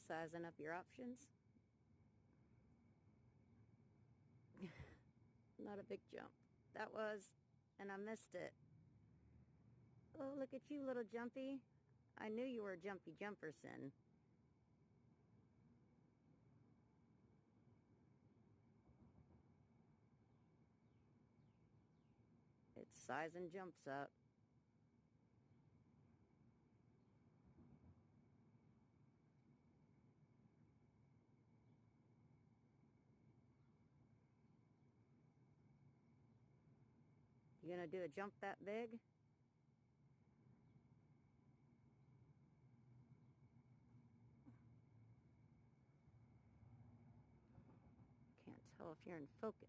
sizing up your options. Not a big jump. That was, and I missed it. Oh, look at you, little jumpy. I knew you were a jumpy jumperson. It's sizing jumps up. You gonna do a jump that big? Can't tell if you're in focus.